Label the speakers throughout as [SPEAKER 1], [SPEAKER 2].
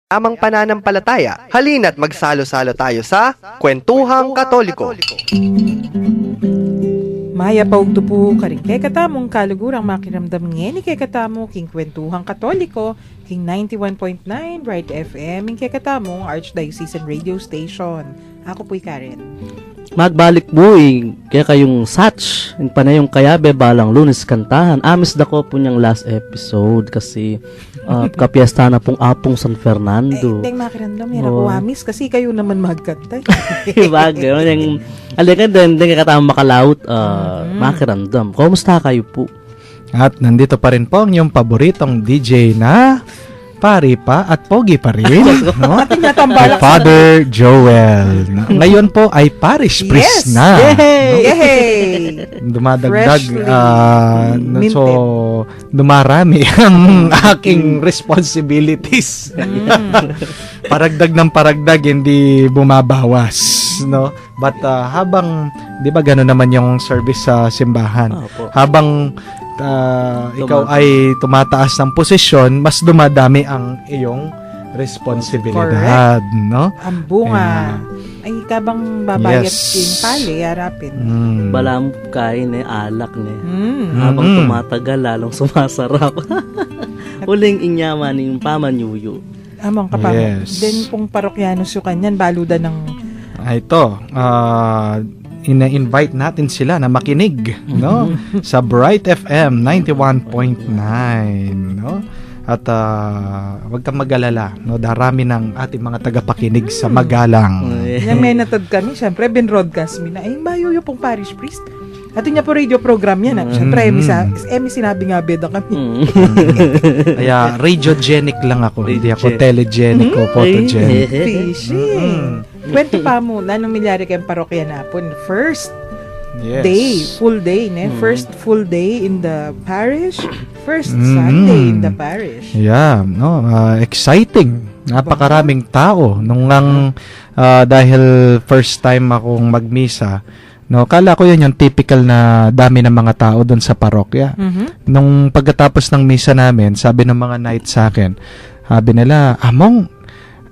[SPEAKER 1] tamang pananampalataya. Halina't magsalo-salo tayo sa Kwentuhang Katoliko.
[SPEAKER 2] Maya paugto po karing kay katamong kalugurang makiramdam ngeni kay katamo king Kwentuhang Katoliko king 91.9 Bright FM ing kay katamong Archdiocesan Radio Station. Ako po'y Karen.
[SPEAKER 3] Magbalik buing kaya kayong Satch yung panayong kayabe balang Lunes kantahan amis dako po niyang last episode kasi kapiesta na pong Apong San Fernando.
[SPEAKER 2] Teng makiramdam hira ko amis kasi kayo naman magkanta.
[SPEAKER 3] Bagay yung alika din katama makalaut makiramdam. Kumusta kayo po?
[SPEAKER 4] At nandito pa rin po ang iyong paboritong DJ na pari pa at pogi pa rin, no?
[SPEAKER 2] Ating natambalak
[SPEAKER 4] Father Joel. Ngayon po ay parish priest na.
[SPEAKER 2] Yay!
[SPEAKER 4] Dumadagdag,
[SPEAKER 2] Freshly
[SPEAKER 4] so dumarami ang aking responsibilities. Paragdag ng paragdag, hindi bumabawas, no? But habang, di ba gano'n naman yung service sa simbahan? Habang ikaw ay tumataas ng posisyon, mas dumadami ang iyong responsibilidad, no?
[SPEAKER 2] Ang bunga. Ay kabang babayat yung pali, harapin.
[SPEAKER 3] Balam kain alak habang tumatagal lalong sumasarap. Uling inyaman yung pamanyuyo.
[SPEAKER 2] Amang kapang.
[SPEAKER 4] Yes.
[SPEAKER 2] Then pong parokyanos yung kanyan, baluda ng
[SPEAKER 4] Ito, ina-invite natin sila na makinig, no? Sa Bright FM 91.9, no? At wag kang mag-alala, no? Darami ng ating mga tagapakinig sa Magalang.
[SPEAKER 2] yung may natad kami, syempre, binroadcast mi na, ay, mayo yung pong parish priest. At yun niya po radio program yan. Syempre, emi sinabi nga beda kami.
[SPEAKER 4] Kaya radiogenic lang ako, hindi ako telegenic o photogenic.
[SPEAKER 2] Fishing. Kwento pa muna nung milyari kayong parokya na po. First
[SPEAKER 4] Yes.
[SPEAKER 2] day, full day, ne? First full day in the parish. First Sunday in the parish.
[SPEAKER 4] Yeah, no, exciting. Napakaraming tao nung dahil first time akong magmisa. No, kala ko yun yung typical na dami ng mga tao doon sa parokya. Nung pagkatapos ng misa namin, sabi ng mga knight sa akin, sabi nila, Among,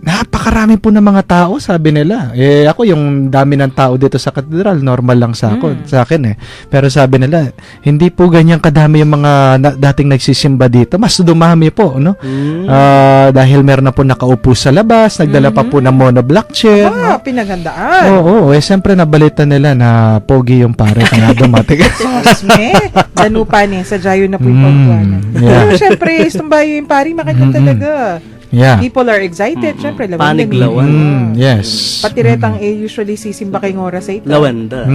[SPEAKER 4] napakarami po ng mga tao, sabi nila. Ako yung dami ng tao dito sa katedral, normal lang sa akin eh. Pero sabi nila, hindi po ganyan kadami yung mga dating nagsisimba dito. Mas dumami po, no? Dahil meron na po nakaupo sa labas, nagdala pa po ng monoblock chair.
[SPEAKER 2] Pinagandaan.
[SPEAKER 4] Oo, siyempre nabalita nila na pogi yung pare kaya dumating.
[SPEAKER 2] Sosme, danupa niya, sa jayo na po yung pagkuhanan.
[SPEAKER 4] Yeah.
[SPEAKER 2] Pero syempre, istumbayo yung pari, makita talaga.
[SPEAKER 4] Yeah.
[SPEAKER 2] People are excited. Syempre,
[SPEAKER 3] Paniglawan.
[SPEAKER 4] Yes.
[SPEAKER 2] Pati retang usually sisimba kayong oras sa ito.
[SPEAKER 3] Lawanda.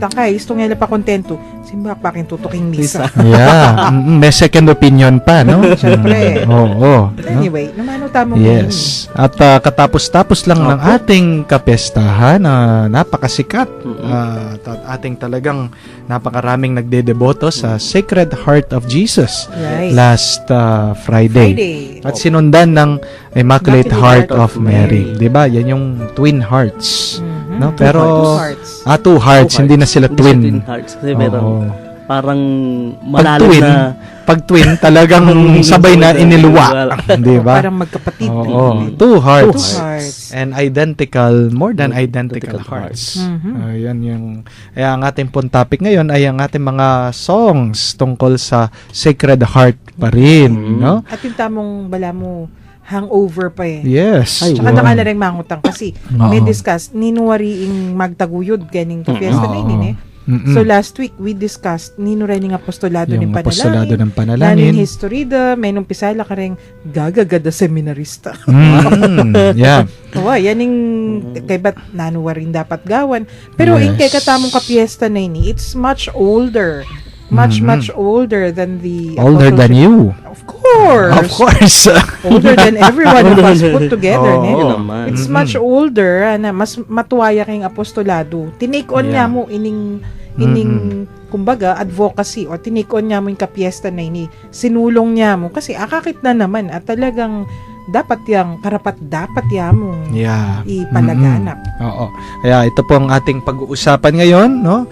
[SPEAKER 2] Tangkay, gusto nga pa kontento. Simba pa kin tutuking misa.
[SPEAKER 4] Yeah. May second opinion pa, no?
[SPEAKER 2] Syempre.
[SPEAKER 4] Oo.
[SPEAKER 2] Anyway, namano tamo
[SPEAKER 4] Yes. At katapos-tapos lang ng ating kapestahan, napakasikat. At ating talagang napakaraming nagdedeboto sa Sacred Heart of Jesus
[SPEAKER 2] Right.
[SPEAKER 4] last Friday. At sinundan ng Immaculate Heart of Mary. 'Di ba? Yan yung twin hearts. No? Pero two hearts, hindi na sila twin.
[SPEAKER 3] Hearts. Kasi meron parang
[SPEAKER 4] Pag
[SPEAKER 3] malalim
[SPEAKER 4] twin,
[SPEAKER 3] na
[SPEAKER 4] pag twin talagang sabay na iniluwa, 'di ba?
[SPEAKER 2] Parang magkapatid.
[SPEAKER 4] Two hearts.
[SPEAKER 2] Two hearts.
[SPEAKER 4] And identical, more than identical hearts. Yan yung, ang ating pong topic ngayon ay ang ating mga songs tungkol sa Sacred Heart pa rin, no?
[SPEAKER 2] At yung tamong bala mo, hangover pa eh.
[SPEAKER 4] Yes.
[SPEAKER 2] Tsaka nakala rin mangutang kasi may discuss, ninuwariing magtaguyod ganing kapiesta na yun eh. So last week, we discussed nino rin yung apostolado
[SPEAKER 4] Yung
[SPEAKER 2] ng
[SPEAKER 4] apostolado ng
[SPEAKER 2] Nanin
[SPEAKER 4] panalangin.
[SPEAKER 2] history da, may nung pisala ka rin gagagada seminarista.
[SPEAKER 4] Yeah.
[SPEAKER 2] Yan yung kay ba't nanuwa rin dapat gawan. Pero in kay katamong kapiesta na ini, it's much older. Much older than the
[SPEAKER 4] Older than you.
[SPEAKER 2] Of course.
[SPEAKER 4] Of course.
[SPEAKER 2] Older than everyone of us put together.
[SPEAKER 3] naman.
[SPEAKER 2] It's much older, mas matuwaya kayong apostolado. Tinake on niya mo ining kumbaga advocacy o tinake on niya mo yung kapiesta na ini. Sinulong niya mo kasi akakit na naman at talagang dapat yang dapat mong ipalaganap.
[SPEAKER 4] Oo. Kaya ito po ang ating pag-uusapan ngayon, no?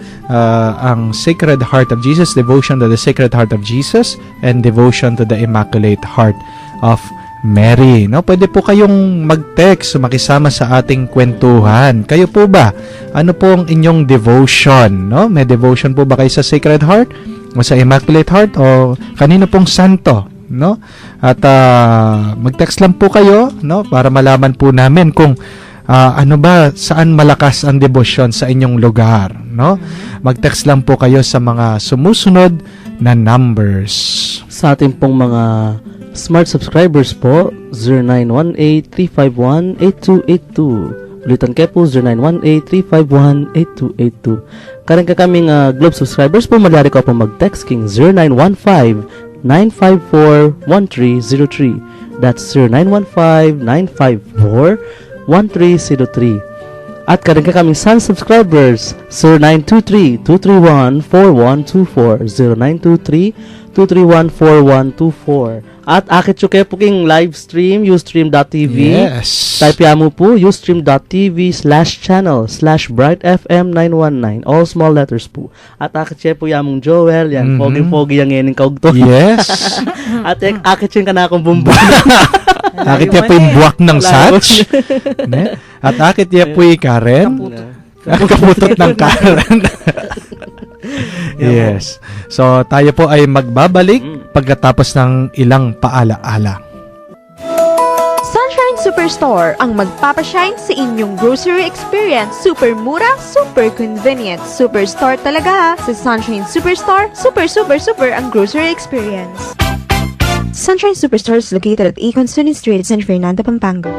[SPEAKER 4] Ang Sacred Heart of Jesus, devotion to the Sacred Heart of Jesus, and devotion to the Immaculate Heart of Mary. No? Pwede po kayong mag-text, makisama sa ating kwentuhan. Kayo po ba? Ano po ang inyong devotion? No? May devotion po ba kayo sa Sacred Heart? O sa Immaculate Heart? O kanino pong santo? No? At mag-text lang po kayo, no? Para malaman po namin kung ano ba, saan malakas ang devotion sa inyong lugar, no? Mag-text lang po kayo sa mga sumusunod na numbers.
[SPEAKER 3] Sa ating pong mga smart subscribers po, 0918-351-8282. Ulitan kayo po, 0918-351-8282. Karin ka kaming Globe subscribers po, malyari ko po mag-text king 0915-954-1303. That's 0915-954-1303. At karin ka kaming Sun subscribers, 0923-231-4124, 0923-231-4124. At akit yung kayo po king live stream, ustream.tv.
[SPEAKER 4] Yes.
[SPEAKER 3] Type ya mo po, ustream.tv/channel/brightfm919. All small letters po. At akit siya po yamong Joel, yan, pogi-pogi yung ening kaugto.
[SPEAKER 4] Yes.
[SPEAKER 3] At akit yung kanakong bumbu.
[SPEAKER 4] Akit niya po yung buwak ng Satch. Ne? At akit niya po yung Karen. Kaputot ng Karen. Yes. So, tayo po ay magbabalik pagkatapos ng ilang paalaala.
[SPEAKER 5] Sunshine Superstore ang magpapashine sa inyong grocery experience. Super mura, super convenient. Superstore talaga ha. Sa Sunshine Superstore, super ang grocery experience. Sunshine Superstore is located at Econ Student Street, San Fernando, Pampanga.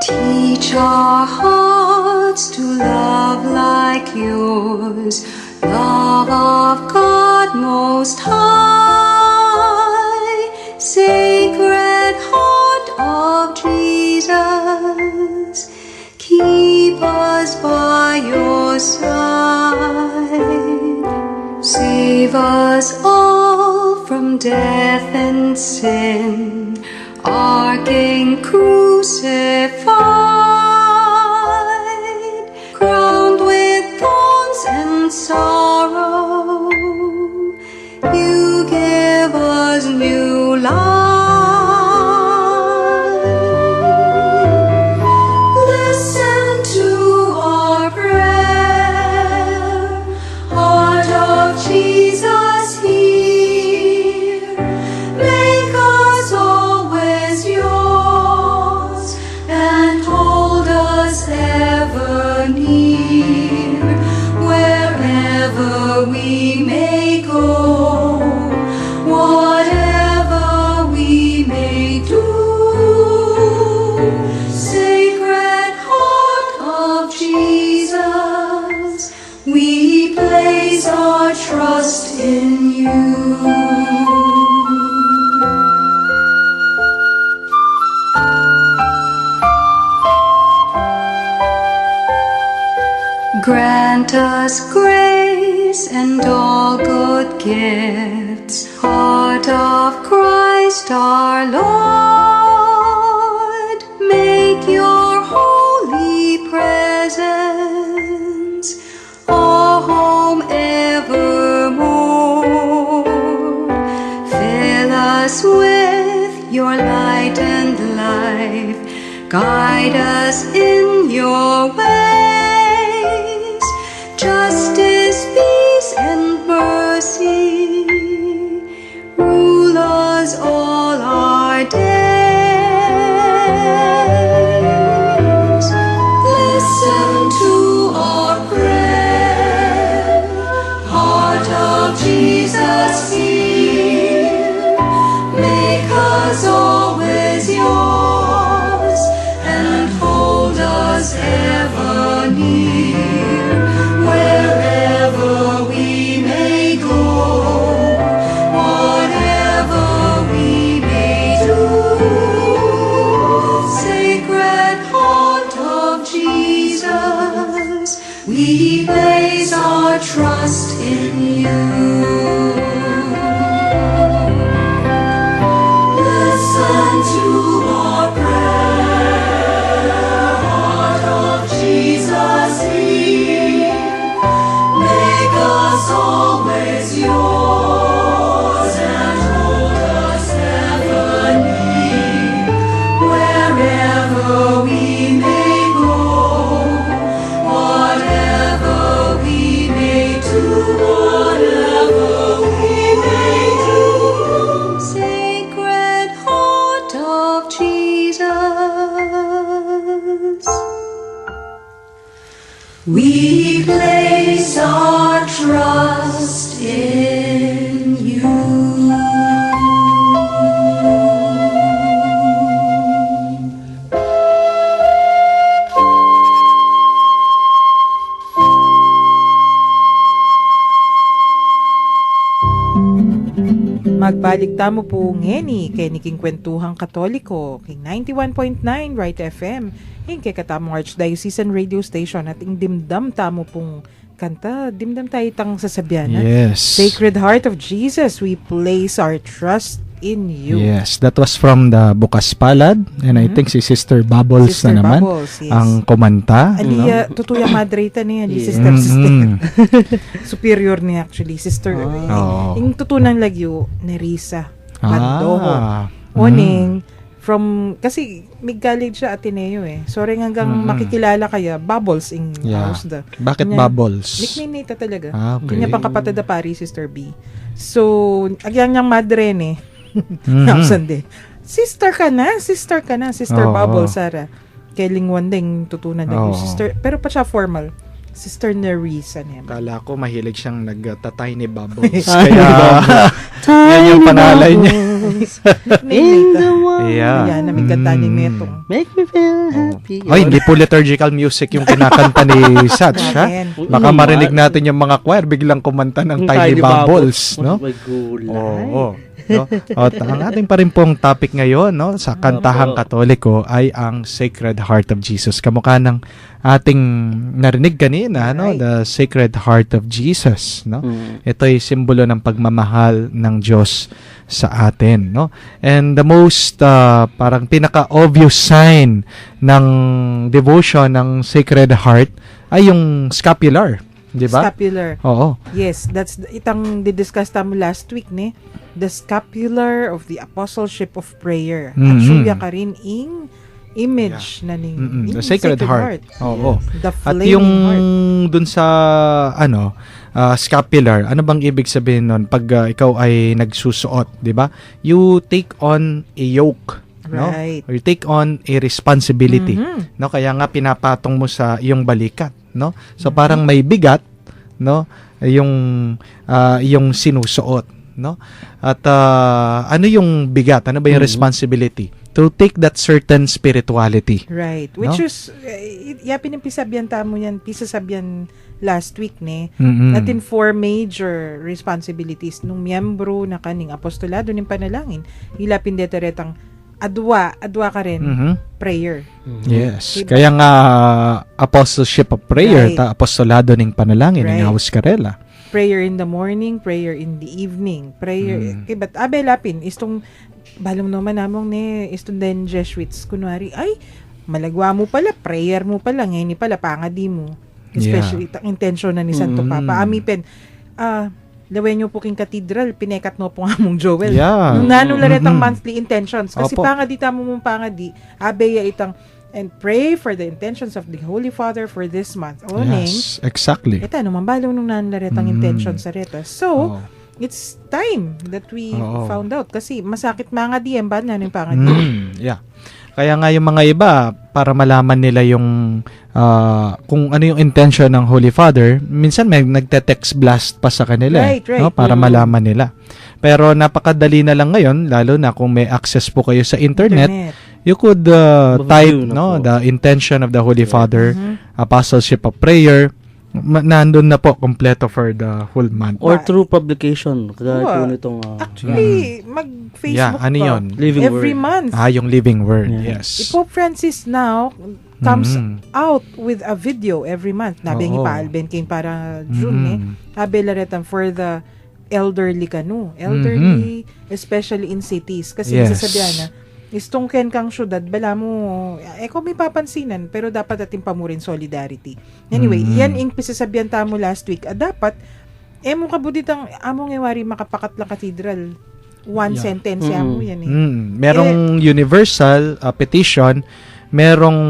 [SPEAKER 6] Teach our hearts to love like yours, love of God Most High, Sacred Heart of Jesus, keep us by your side, save us all from death and sin, our King crucified, crowned with thorns and sorrow, you give us new life. Listen to our prayer, Heart of Jesus here, make us always yours and hold us ever near, wherever we may go, whatever we may do. Sacred Heart of Jesus, we place our trust in you. Grant us grace and all good gifts, Heart of Christ our Lord, make your holy presence our home evermore. Fill us with your light and life, guide us in your ways. Justice, peace, and mercy rule us all our days. Listen to our prayer, Heart of Jesus here, make us always yours and hold us ever near, wherever we may go, whatever we may do. Sacred Heart of Jesus, we place our trust in you. Listen to our prayer, Heart of Jesus. We place our trust in you.
[SPEAKER 2] Magbalik tamo po ngeni kay Niking Kwentuhang Katoliko king 91.9 Right FM ing kay katamong Archdiocesan Radio Station at ing dimdam tamo pong kanta dimdam tayo tang sasabihan
[SPEAKER 4] Yes.
[SPEAKER 2] Sacred Heart of Jesus, we place our trust in you.
[SPEAKER 4] Yes, that was from the Bukas Palad, and I think si Sister Bubbles
[SPEAKER 2] Sister
[SPEAKER 4] na naman
[SPEAKER 2] Bubbles, yes.
[SPEAKER 4] ang kumanta.
[SPEAKER 2] Ali,
[SPEAKER 4] no?
[SPEAKER 2] tutuya madre ita niya, ali,
[SPEAKER 3] Yes.
[SPEAKER 2] sister. Superior niya actually, sister.
[SPEAKER 4] Oh.
[SPEAKER 2] Yung tutunang lagyo, Nerissa Bandoho. Oning, kasi may college siya Ateneo Sorry hanggang makikilala kaya, Bubbles in
[SPEAKER 4] Yeah.
[SPEAKER 2] house da.
[SPEAKER 4] Bakit
[SPEAKER 2] Kanya-
[SPEAKER 4] Bubbles?
[SPEAKER 2] Nickname nita talaga.
[SPEAKER 4] Okay.
[SPEAKER 2] Kanya pang kapatid da pari, Sister B. So, agyang niyang madre ni.
[SPEAKER 4] Mhm.
[SPEAKER 2] Napsande. Sister ka na, Sister
[SPEAKER 4] Oo.
[SPEAKER 2] Bubbles, Sara. Kay Lingwan ding tutunan na
[SPEAKER 4] Oo.
[SPEAKER 2] sister. Pero pa siya formal. Sister Nerissa niya.
[SPEAKER 4] Kala ko mahilig siyang nagtatay ni Bubbles. Kaya, yan yung pangalan niya.
[SPEAKER 2] In the
[SPEAKER 4] Yeah.
[SPEAKER 2] Yan, namigkanta ni Metong.
[SPEAKER 3] Make me feel happy.
[SPEAKER 4] Ay, hindi po liturgical music yung kinakanta ni Satch, ha?
[SPEAKER 2] Amen.
[SPEAKER 4] Baka marinig natin yung mga choir, biglang kumanta ng Tiny Bubbles, no?
[SPEAKER 3] May gulay.
[SPEAKER 4] Oo. No? At ang ating pa rin pong topic ngayon, no, sa kantahang Katoliko ay ang Sacred Heart of Jesus. Kamukha ng ating narinig kanina, no,
[SPEAKER 2] Right.
[SPEAKER 4] the Sacred Heart of Jesus, no? Ito ay simbolo ng pagmamahal ng Diyos sa atin, no? And the most parang pinaka-obvious sign ng devotion ng Sacred Heart ay yung scapular, di ba?
[SPEAKER 2] Scapular.
[SPEAKER 4] Oo.
[SPEAKER 2] Yes, that's itang didiscuss tamo last week ni. The scapular of the apostleship of prayer. At suya ka rin ing image na ning
[SPEAKER 4] The
[SPEAKER 2] ing
[SPEAKER 4] Sacred Heart. Oo.
[SPEAKER 2] The
[SPEAKER 4] At
[SPEAKER 2] flaming
[SPEAKER 4] yung
[SPEAKER 2] heart.
[SPEAKER 4] dun sa scapular, ano bang ibig sabihin nun pag ikaw ay nagsusuot, 'di ba? You take on a yoke, no?
[SPEAKER 2] Right.
[SPEAKER 4] Or you take on a responsibility,
[SPEAKER 2] Mhm.
[SPEAKER 4] no? Kaya nga pinapatong mo sa iyong balikat, no? So parang may bigat, no? Yung sinusuot, no? At ano yung bigat? Ano ba yung responsibility? To take that certain spirituality.
[SPEAKER 2] Right. Which is, pinimpisabyan tamo yan, pisasabyan last week ni,
[SPEAKER 4] Mm-mm.
[SPEAKER 2] natin 4 major responsibilities nung miyembro na kaning apostolado ng panalangin. Ilapin detaretang adwa ka rin,
[SPEAKER 4] Mhm.
[SPEAKER 2] prayer.
[SPEAKER 4] Yes.
[SPEAKER 2] Diba?
[SPEAKER 4] Kaya nga apostleship of prayer,
[SPEAKER 2] Right.
[SPEAKER 4] apostolado ng panalangin
[SPEAKER 2] Right.
[SPEAKER 4] ng Haus Carela.
[SPEAKER 2] Prayer in the morning, prayer in the evening, prayer, but lapin, istong, balong naman namong ni, istong den Jesuits, kunwari, ay, malagwa mo pala, prayer mo pala, ngayon ni pala, pangadi mo. Especially, itang intention na ni Santo Papa. Amipen, lawen nyo po king katedral, pinekat no po nga mong Joel.
[SPEAKER 4] Yeah.
[SPEAKER 2] Nung nanulatang monthly intentions. Kasi
[SPEAKER 4] Opo.
[SPEAKER 2] pangadi tamo mong pangadi, abeya itang, and pray for the intentions of the Holy Father for this month. Oning,
[SPEAKER 4] Yes, exactly.
[SPEAKER 2] ito, numambalong nung nanlaretang intentions sa reta. So,
[SPEAKER 4] Oo.
[SPEAKER 2] it's time that we
[SPEAKER 4] Oo.
[SPEAKER 2] found out. Kasi masakit mga diem ba na yung pangadi?
[SPEAKER 4] Yeah. Kaya nga yung mga iba, para malaman nila yung kung ano yung intention ng Holy Father, minsan may nagte-text blast pa sa kanila,
[SPEAKER 2] Right, right.
[SPEAKER 4] no? Para malaman nila. Pero napakadali na lang ngayon, lalo na kung may access po kayo sa internet. You could type
[SPEAKER 3] Maview na
[SPEAKER 4] no
[SPEAKER 3] po.
[SPEAKER 4] the intention of the Holy Father,
[SPEAKER 2] Mm-hmm.
[SPEAKER 4] apostleship of prayer. Nandun na po kompleto for the whole month.
[SPEAKER 3] Or through publication. Kagaya
[SPEAKER 2] Oo.
[SPEAKER 3] po nitong
[SPEAKER 2] Actually, mag-Facebook
[SPEAKER 4] Yeah, ano
[SPEAKER 2] ka.
[SPEAKER 4] yun?
[SPEAKER 3] Living
[SPEAKER 2] Every
[SPEAKER 3] Word.
[SPEAKER 2] month.
[SPEAKER 4] Yung living word.
[SPEAKER 3] Yeah.
[SPEAKER 4] Yes.
[SPEAKER 2] Pope Francis now comes
[SPEAKER 4] Mhm.
[SPEAKER 2] out with a video every month. Nabi
[SPEAKER 4] Oo.
[SPEAKER 2] ng ipaalben kayo para June Habi laretan for the elderly kanu. Elderly, especially in cities. Kasi
[SPEAKER 4] Yes.
[SPEAKER 2] sasabihan na, istong ken kang syudad, bala mo, kung may papansinan, pero dapat ating pamurin solidarity. Anyway, yan yung pisasabihan tamo last week. Dapat, mo kabuditang, among iwari makapakat lang katedral. One sentence mo yan eh.
[SPEAKER 4] Merong universal petition merong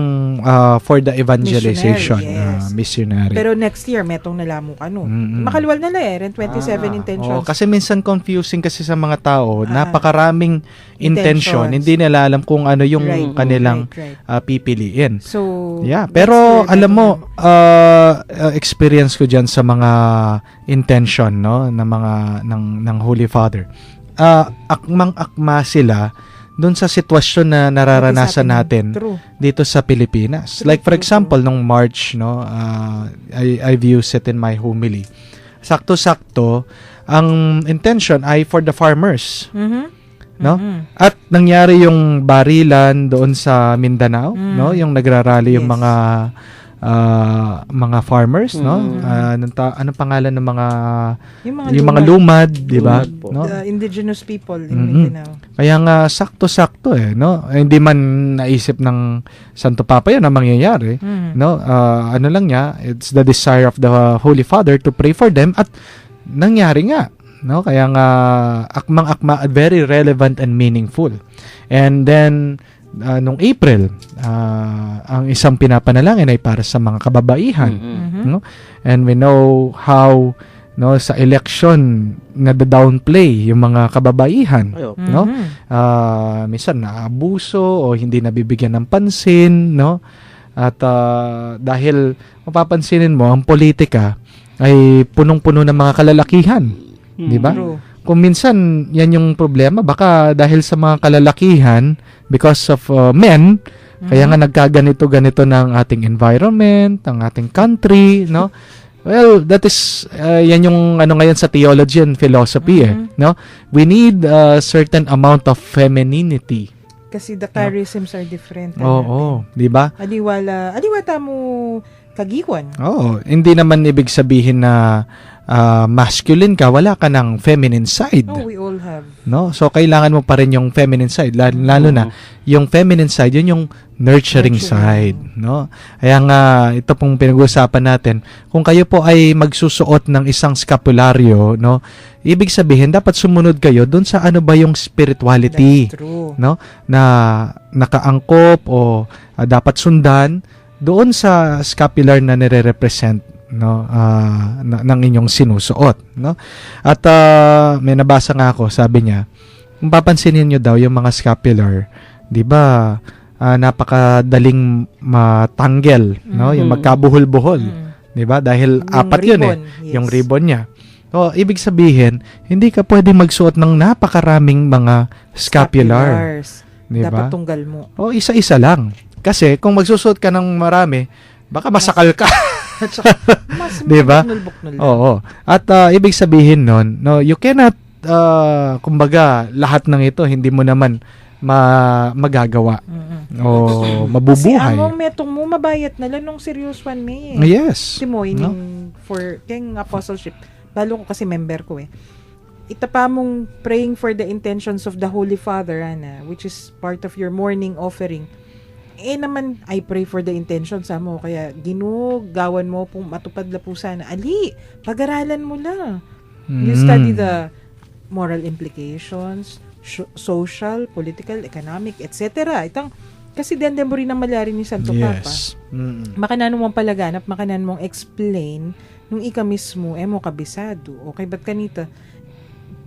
[SPEAKER 4] for the evangelization,
[SPEAKER 2] Missionary, yes.
[SPEAKER 4] missionary.
[SPEAKER 2] Pero next year, metong nalamu ka, no? Makaluwal na ren 27 intentions.
[SPEAKER 4] Kasi minsan confusing kasi sa mga tao, napakaraming intention, hindi nila alam kung ano yung
[SPEAKER 2] Right.
[SPEAKER 4] kanilang
[SPEAKER 2] Right.
[SPEAKER 4] pipiliin.
[SPEAKER 2] So,
[SPEAKER 4] Yeah,
[SPEAKER 2] next
[SPEAKER 4] pero
[SPEAKER 2] year,
[SPEAKER 4] alam mo,
[SPEAKER 2] meron
[SPEAKER 4] experience ko diyan sa mga intention, no, ng mga ng Holy Father. Akmang-akma sila doon sa sitwasyon na nararanasan natin
[SPEAKER 2] True.
[SPEAKER 4] dito sa Pilipinas. Like for example, nung March, no, I've used it in my homily. Sakto-sakto, ang intention ay for the farmers, no? At nangyari yung barilan doon sa Mindanao, no? Yung nagrarally yung
[SPEAKER 2] Yes.
[SPEAKER 4] mga farmers, no? Anong pangalan ng mga
[SPEAKER 2] Yung
[SPEAKER 4] mga lumad, di ba?
[SPEAKER 3] Lumad po.
[SPEAKER 4] No?
[SPEAKER 2] the indigenous people in
[SPEAKER 4] Mhm.
[SPEAKER 2] Mindanao.
[SPEAKER 4] Kaya nga sakto-sakto no? Hindi man naisip ng Santo Papa 'yan na mangyayari, no? Ano lang niya, it's the desire of the Holy Father to pray for them at nangyari nga, no? Kaya nga akmang-akma, very relevant and meaningful. And then nung April, ang isang pinapanalangin ay para sa mga kababaihan, no? And we know how, no, sa election na-downplay yung mga kababaihan, no? Minsan naabuso o hindi nabibigyan ng pansin, no? At dahil mapapansinin mo, ang politika ay punong-puno ng mga kalalakihan, di ba?
[SPEAKER 2] True.
[SPEAKER 4] Kung minsan yan yung problema, baka dahil sa mga kalalakihan, because of men, kaya nga nagkaganito-ganito ng ating environment, ang ating country, no? Well, that is yan yung ano ngayon sa theology and philosophy, no? We need a certain amount of femininity.
[SPEAKER 2] Kasi the charisms are different.
[SPEAKER 4] Oo, di ba?
[SPEAKER 2] Aliwata mo kagiwan.
[SPEAKER 4] Oo, hindi naman ibig sabihin na masculine ka, wala ka ng feminine side.
[SPEAKER 2] Oh, we all have.
[SPEAKER 4] No? So, kailangan mo pa rin yung feminine side. Lalo na, yung feminine side, yun yung nurturing side. No? Kaya nga, ito pong pinag-uusapan natin, kung kayo po ay magsusuot ng isang scapularyo, no? Ibig sabihin, dapat sumunod kayo dun sa ano ba yung spirituality.
[SPEAKER 2] That's true.
[SPEAKER 4] No? Na nakaangkop o dapat sundan doon sa scapular na nire-represent, no, ng inyong sinusuot, no? At may nabasa nga ako, sabi niya, kung papansinin niyo daw yung mga scapular, 'di ba? Napakadaling matanggal, no? Yung magkabuhol-buhol, 'di ba? Dahil
[SPEAKER 2] Yung
[SPEAKER 4] apat 'yun
[SPEAKER 2] ribbon, yes.
[SPEAKER 4] yung ribbon niya. So, ibig sabihin, hindi ka pwedeng magsuot ng napakaraming mga scapular,
[SPEAKER 2] Scapulars.
[SPEAKER 4] 'di
[SPEAKER 2] Dapat
[SPEAKER 4] ba?
[SPEAKER 2] tunggal mo.
[SPEAKER 4] O isa-isa lang. Kasi kung magsusuot ka ng marami, baka masakal ka.
[SPEAKER 2] Mas
[SPEAKER 4] Diba?
[SPEAKER 2] buknul-buknul lang.
[SPEAKER 4] Oo. At ibig sabihin nun, no, you cannot, kumbaga, lahat ng ito, hindi mo naman magagawa o
[SPEAKER 2] Si
[SPEAKER 4] mabubuhay.
[SPEAKER 2] among metong mo, mabayat na lang nung serious one me.
[SPEAKER 4] Yes.
[SPEAKER 2] Si mo,
[SPEAKER 4] No?
[SPEAKER 2] ining for keng apostleship. Balo ko kasi member ko eh. Ita pa mong praying for the intentions of the Holy Father, Ana, which is part of your morning offering. Naman, I pray for the intentions mo. Kaya ginugawan mo kung matupad la po sana. Ali, pag-aralan mo lang. You study the moral implications, social, political, economic, etc. Itang, kasi dende mo rin ang malari ni Santo Papa.
[SPEAKER 4] Yes.
[SPEAKER 2] Makanan mong palaganap, makanan mong explain nung ika mismo, mo kabisado. Okay, ba't kanita?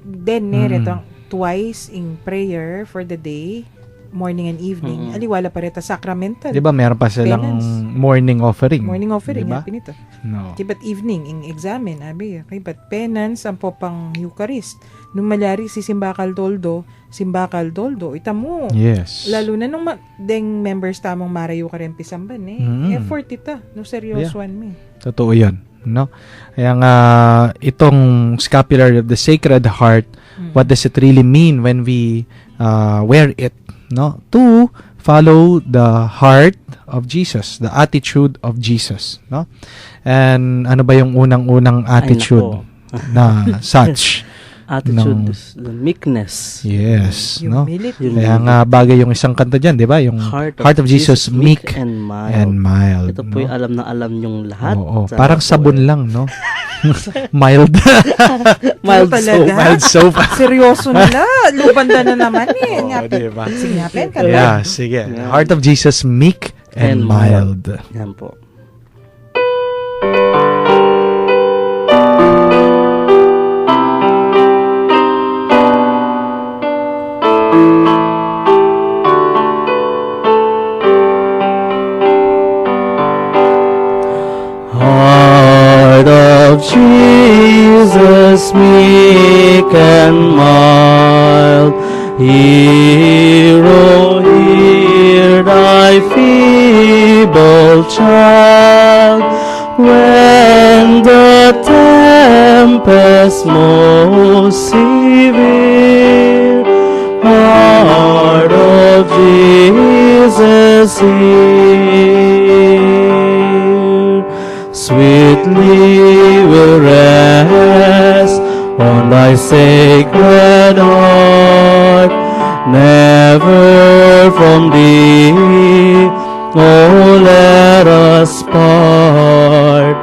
[SPEAKER 2] Then, neretang twice in prayer for the day, morning and evening. Aliwala pa reta sacramental.
[SPEAKER 4] Di ba meron pa silang
[SPEAKER 2] Penance.
[SPEAKER 4] morning offering?
[SPEAKER 2] Morning offering,
[SPEAKER 4] Diba?
[SPEAKER 2] pinito.
[SPEAKER 4] No.
[SPEAKER 2] Kibat evening, ing examine, abi, kibat penance, ang popang Eucharist. Nung malari si Simbakal Doldo, ita mo.
[SPEAKER 4] Yes.
[SPEAKER 2] Lalo na nung deng members tamong marayo ka rin pisamban effort ita, no seryoso me.
[SPEAKER 4] Totoo yun. No? Kaya nga, itong scapular of the Sacred Heart, what does it really mean when we wear it? No? To follow the heart of Jesus, the attitude of Jesus. No? And ano ba yung unang-unang attitude na such?
[SPEAKER 3] Attitude is the meekness.
[SPEAKER 4] Yes. No?
[SPEAKER 2] Humility.
[SPEAKER 4] Kaya nga bagay yung isang kanta dyan, di ba? Yung Heart of Jesus, meek
[SPEAKER 3] and mild.
[SPEAKER 4] and mild.
[SPEAKER 3] Ito po yung alam na alam nyong lahat.
[SPEAKER 4] Oo,
[SPEAKER 3] Sa
[SPEAKER 4] parang
[SPEAKER 3] po
[SPEAKER 4] sabon
[SPEAKER 3] eh.
[SPEAKER 4] lang, no? Mild.
[SPEAKER 3] Mild
[SPEAKER 2] talaga?
[SPEAKER 3] soap.
[SPEAKER 4] Mild soap.
[SPEAKER 2] Seryoso nila. Lubanda na naman eh.
[SPEAKER 4] Oo,
[SPEAKER 2] Ngapin.
[SPEAKER 4] diba?
[SPEAKER 2] Sige, ngapin ka
[SPEAKER 4] Yeah, sige. Heart of Jesus, meek and mild.
[SPEAKER 3] Yan po. Heart of Jesus, meek and mild, hero, hear thy feeble child. When the tempest most severe, heart of Jesus, hear. Sweetly will rest on thy sacred heart, never from thee, oh, let us part.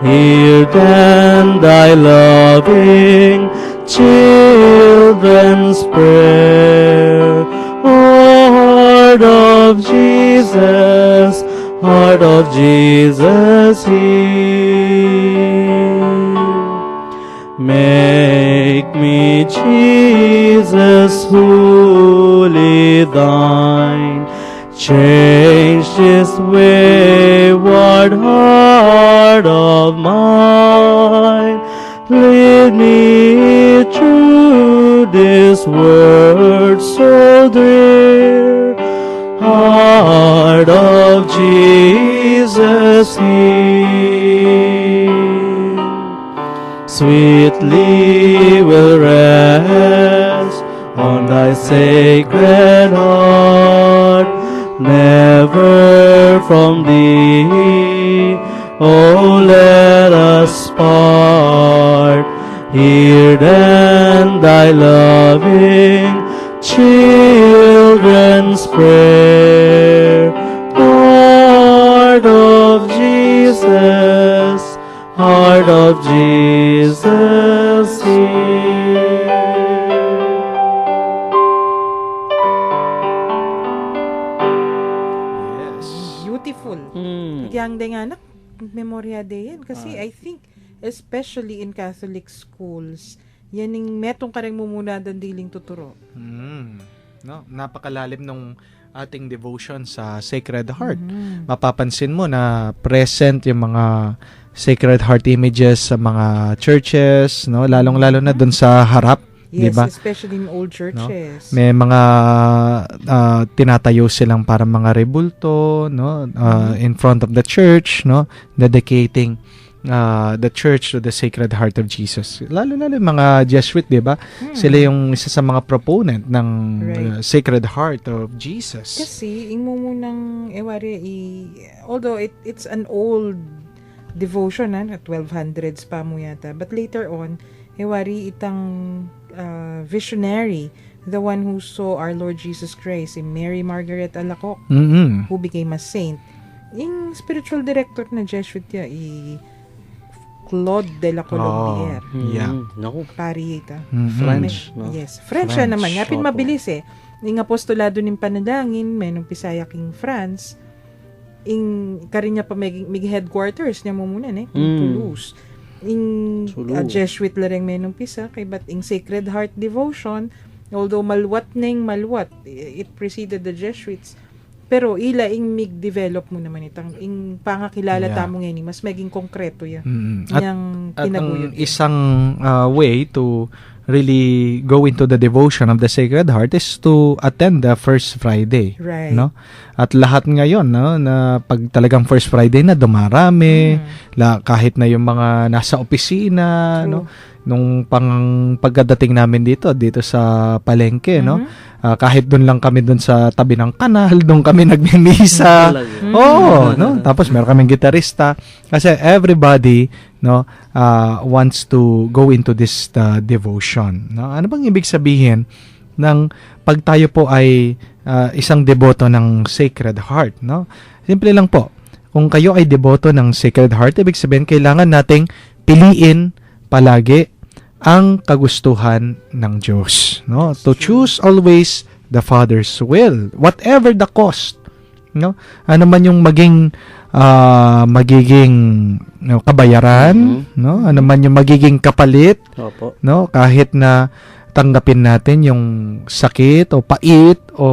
[SPEAKER 3] Hear then thy loving children's prayer. Oh, heart of Jesus, heart of Jesus, hear. Make me, Jesus, wholly thine. Change this wayward heart of mine. Lead me through this world so dear. Heart of Jesus, hear. Sweetly will rest on thy sacred heart, never from thee, oh, let us part. Hear then thy loving children's prayer. Heart of Jesus, heart of Jesus, hear.
[SPEAKER 2] Beautiful. Kaya nga anak, Memoria Day yan. Kasi I think, especially in Catholic schools, yan yung metong kareng mumuna dandiling tuturo.
[SPEAKER 4] No, napakalalim nung ating devotion sa Sacred Heart. Mapapansin mo na present yung mga Sacred Heart images sa mga churches, no? Lalong-lalo na dun sa harap,
[SPEAKER 2] Yes,
[SPEAKER 4] 'di ba?
[SPEAKER 2] especially in old churches.
[SPEAKER 4] May mga tinatayo silang para mga rebulto, no? In front of the church, no? Dedicating the church to the Sacred Heart of Jesus. Lalo-lalo yung mga Jesuit, 'di ba? Sila yung isa sa mga proponent ng Sacred Heart of Jesus.
[SPEAKER 2] Kasi, mo munang, although it's an old devotion, at 1200s pa mo yata. But later on, itang visionary, the one who saw our Lord Jesus Christ, Mary Margaret Alacoque, who became a saint. Yung spiritual director na Jesuit Claude de la Colombière.
[SPEAKER 4] Yeah.
[SPEAKER 3] Naku.
[SPEAKER 2] Pari ita.
[SPEAKER 3] French, no?
[SPEAKER 2] Yes, French siya naman. Yapin
[SPEAKER 3] Opo.
[SPEAKER 2] mabilis Yung apostolado ng panalangin, may nung Pisaya King France, karinya pa may headquarters niya mo muna, Toulouse. Jesuit lareng may nung pisa, kay bat ing Sacred Heart Devotion, although malwat, it preceded the Jesuits, pero ila develop mo naman itang pangakilala tamo ngayon, mas maging konkreto yan. Yang
[SPEAKER 4] At ang
[SPEAKER 2] tinaguyod.
[SPEAKER 4] isang way to really go into the devotion of the Sacred Heart is to attend the First Friday.
[SPEAKER 2] Right.
[SPEAKER 4] No? At lahat ngayon, no, na pag talagang First Friday na dumarami, kahit na yung mga nasa opisina,
[SPEAKER 2] True.
[SPEAKER 4] no, nung pagdating namin dito sa palengke, no, kahit doon lang kami doon sa tabi ng kanal, doon kami nagmimisa. No, tapos meron kaming gitarista kasi everybody, no, wants to go into this devotion. No? Ano bang ibig sabihin ng pag tayo po ay isang deboto ng Sacred Heart, no? Simple lang po. Kung kayo ay deboto ng Sacred Heart, ibig sabihin kailangan nating piliin palagi ang kagustuhan ng Diyos, no? To choose always the Father's will, whatever the cost, no? Ano man yung magiging no, kabayaran, no? Ano man yung magiging kapalit,
[SPEAKER 3] Opo.
[SPEAKER 4] no? Kahit na tanggapin natin yung sakit o pait o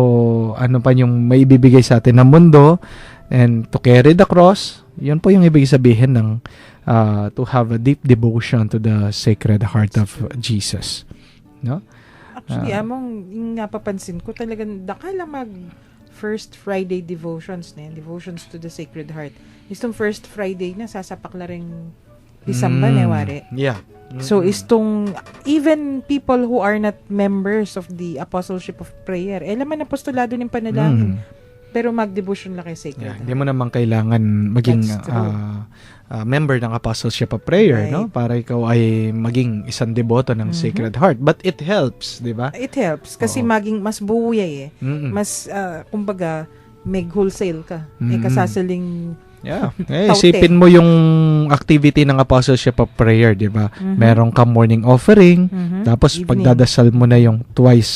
[SPEAKER 4] ano pa yung maibibigay sa atin ng mundo, and to carry the cross, yun po yung ibig sabihin ng to have a deep devotion to the Sacred Heart of Jesus, no?
[SPEAKER 2] Actually, yung napapansin ko talagang dakala mag First Friday devotions na yan, devotions to the Sacred Heart. Itong First Friday na sasapakla rin Disamba na wari.
[SPEAKER 4] Yeah.
[SPEAKER 2] So, istong, even people who are not members of the Apostleship of Prayer, laman apostolado ng panalangin. Pero mag-devotion lang kay Sacred
[SPEAKER 4] Yeah,
[SPEAKER 2] Heart.
[SPEAKER 4] hindi mo naman kailangan maging
[SPEAKER 2] That's true.
[SPEAKER 4] member ng Apostleship of Prayer,
[SPEAKER 2] Right.
[SPEAKER 4] no? Para ikaw ay maging isang deboto ng Sacred Heart. But it helps, di ba?
[SPEAKER 2] It helps kasi
[SPEAKER 4] Oo.
[SPEAKER 2] maging mas buuyay Mas, kumbaga, may wholesale ka. Kasasaling
[SPEAKER 4] Yeah.
[SPEAKER 2] Taute.
[SPEAKER 4] Isipin mo yung activity ng Apostleship of Prayer, di ba? Meron kang morning offering, tapos
[SPEAKER 2] Evening.
[SPEAKER 4] pagdadasal mo na yung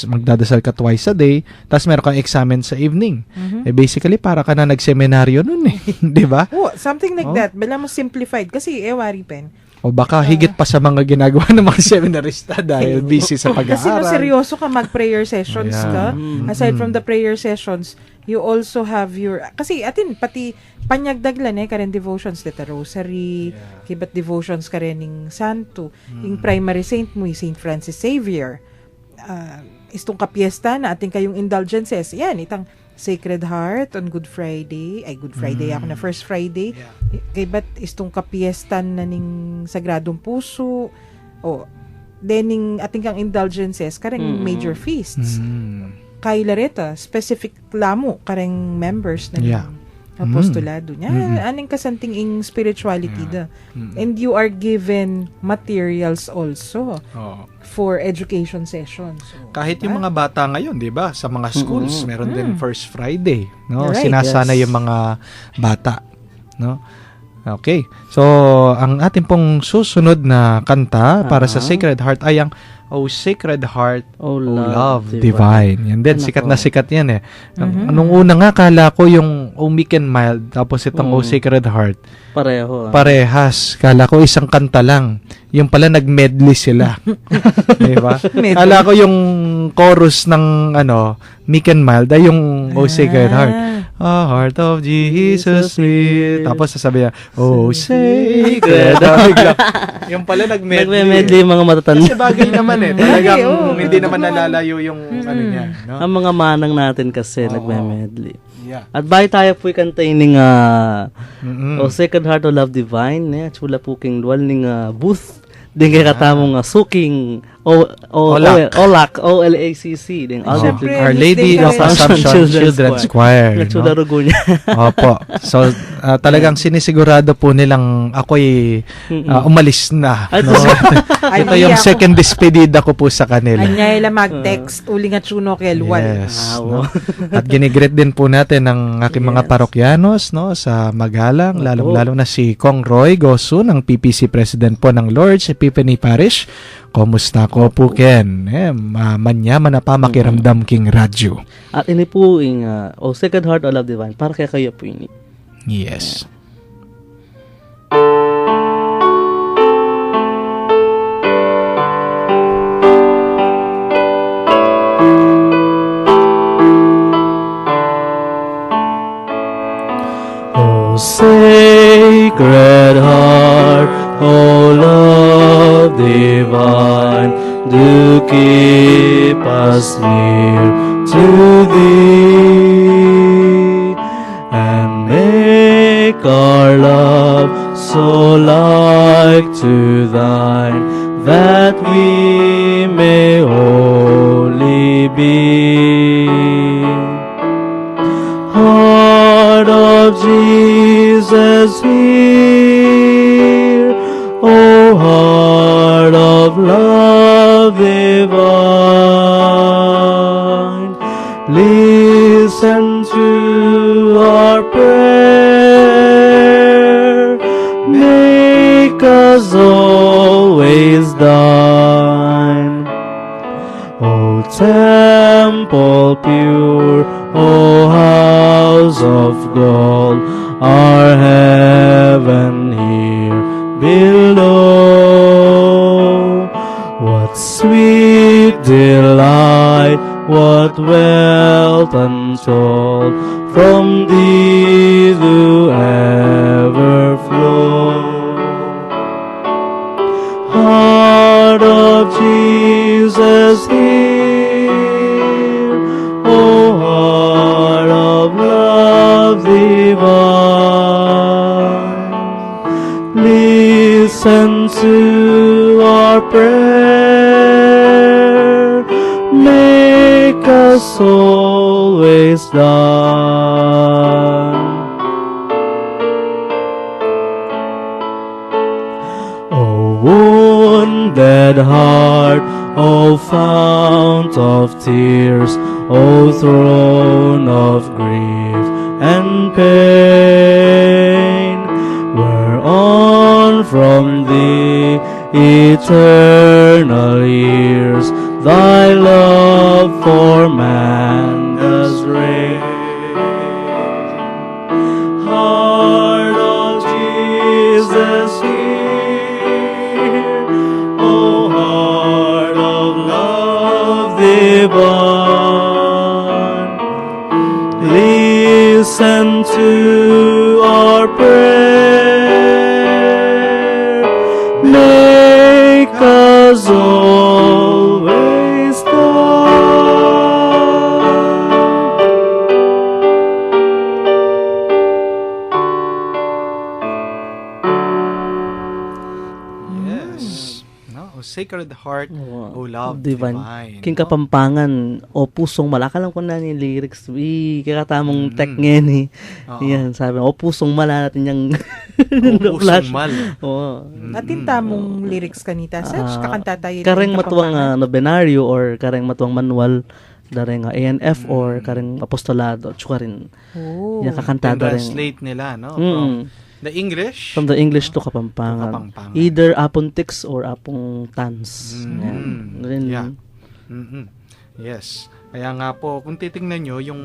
[SPEAKER 4] magdadasal ka twice a day, tapos meron kang examen sa evening. Basically, para ka na nagseminaryo nun eh. Di ba?
[SPEAKER 2] Oh, something like
[SPEAKER 4] Oh.
[SPEAKER 2] that. Bala mo simplified. Kasi, wari pen.
[SPEAKER 4] O baka higit pa sa mga ginagawa ng mga seminarista dahil busy sa
[SPEAKER 2] Kasi no,
[SPEAKER 4] pag-aaral.
[SPEAKER 2] seryoso ka mag-prayer sessions
[SPEAKER 4] Yeah.
[SPEAKER 2] ka. Aside from the prayer sessions, you also have your, kasi atin, pati panyagdaglan karen devotions, deta rosary, kibat devotions ka rin ng santo. Yung primary saint mo, yung Saint Francis Xavier. Istong kapiesta na ating kayong indulgences. Yan, itang Sacred Heart on Good Friday. Ay, Good Friday ako na First Friday. Kay ba't istong kapiestan na ning Sagradong Puso. O, dening ating kang indulgences, kareng major feasts. Kay Lareta, specific lamo, kareng members na
[SPEAKER 4] Yeah.
[SPEAKER 2] apostolado niya. Aning kasanting ing spirituality da. And you are given materials also
[SPEAKER 4] Oo.
[SPEAKER 2] for education sessions. So,
[SPEAKER 4] Kahit yung mga bata ngayon, 'di ba? Sa mga schools, meron din First Friday, no?
[SPEAKER 2] Right.
[SPEAKER 4] Sinasana
[SPEAKER 3] Yes.
[SPEAKER 4] yung mga bata, no? Okay. So, ang ating pong susunod na kanta para sa Sacred Heart ay ang Oh Sacred Heart,
[SPEAKER 3] Oh,
[SPEAKER 4] Love
[SPEAKER 3] love
[SPEAKER 4] Divine. Yan din,
[SPEAKER 3] Ano
[SPEAKER 4] sikat
[SPEAKER 3] po?
[SPEAKER 4] na sikat yan eh. Nung una nga, kala ko yung Oh Meek and Mild, tapos itong Oh Sacred Heart.
[SPEAKER 3] Pareho.
[SPEAKER 4] Parehas. Kala ko isang kanta lang. Yung pala nag-medley sila. Di ba? Kala ko yung chorus ng Meek and Mild ay yung Oh Sacred Heart. Oh, Heart of Jesus sweet. Tapos sasabi niya, Oh Sacred Heart. Yung pala nag-medley.
[SPEAKER 3] Nagme-medley yung mga matatanda.
[SPEAKER 4] Kasi bagay naman eh. Talagang
[SPEAKER 2] Oo.
[SPEAKER 4] hindi naman nalalayo yung ano niya. No?
[SPEAKER 3] Ang mga manang natin kasi
[SPEAKER 4] Oo.
[SPEAKER 3] nagme-medley.
[SPEAKER 4] Yeah.
[SPEAKER 3] At bahay tayo po'y kantayin ng
[SPEAKER 4] Mm-mm.
[SPEAKER 3] O Sacred Heart of Love Divine. Chula po king dual ng booth. Din kay katamong suking Olak, O-L-A-C-C. Din
[SPEAKER 2] Siyempre,
[SPEAKER 4] Our Lady of Assumption Children's Choir.
[SPEAKER 3] Chula
[SPEAKER 4] No?
[SPEAKER 3] rugo niya.
[SPEAKER 4] Opo. So, talagang sinisigurado po nilang ako'y umalis na. No? Ito yung second despedida ko po sa kanila.
[SPEAKER 2] Anyay la mag-text, uli nga tsuno kay Luan.
[SPEAKER 4] Yes. No? At ginigreet din po natin ang aking mga parokyanos no, sa Magalang, lalong-lalo na si Kong Roy Gosu, ng PPC President po ng Lord's Epiphany Parish. Kumusta ko po, Ken? Manyaman na pa makiramdam king radyo.
[SPEAKER 3] At ini po yung O Sacred Heart of Love Divine. Para kaya kayo po ini.
[SPEAKER 4] Yes.
[SPEAKER 3] O Sacred Heart, O Love Divine, do keep us near to Thee, and make our love so like to Thine, that we may wholly be. Heart of Jesus, hear, O heart of love divine, listen to our prayer, make us all is thine. O temple pure, O house of gold, our heaven here below. What sweet delight, what wealth untold, from thee do ever flow. Heart of Jesus here, O heart of love divine, listen to our prayer, make us always thine. O wounded heart, O fount of tears, O throne of grief and pain, whereon from thee eternal years thy love for man does reign. Heart of Jesus here, O heart of love divine, listen to our prayer, make us always thine.
[SPEAKER 4] Yes. No, O Sacred Heart, O Love
[SPEAKER 3] Divine.
[SPEAKER 4] Divine.
[SPEAKER 3] King
[SPEAKER 4] no?
[SPEAKER 3] Kapampangan, O Pusong Mala. Alam ko na yung lyrics. Kakatamong tek ngayon eh.
[SPEAKER 4] Oo.
[SPEAKER 3] Yan, sabi, O Pusong Mala natin yung
[SPEAKER 4] O Pusong Mal.
[SPEAKER 3] Oo.
[SPEAKER 2] Atin tamong lyrics kanita. Search, kakanta tayo.
[SPEAKER 3] Kareng
[SPEAKER 2] ng
[SPEAKER 3] matuwang
[SPEAKER 2] Kapampangan.
[SPEAKER 3] nobenaryo or kareng matuwang manual dareng ANF or kareng apostolado. Tsaka rin.
[SPEAKER 2] Oh.
[SPEAKER 3] Yan kakanta dareng.
[SPEAKER 4] Translate nila, no?
[SPEAKER 3] Mm.
[SPEAKER 4] From the English.
[SPEAKER 3] From the English to Kapampangan.
[SPEAKER 4] Kapampangan.
[SPEAKER 3] Either Apontix or Apong Tans.
[SPEAKER 4] Mm.
[SPEAKER 3] Yan. Ganun.
[SPEAKER 4] Yeah. Mhm. Yes. Kaya nga po, kung titingnan nyo, yung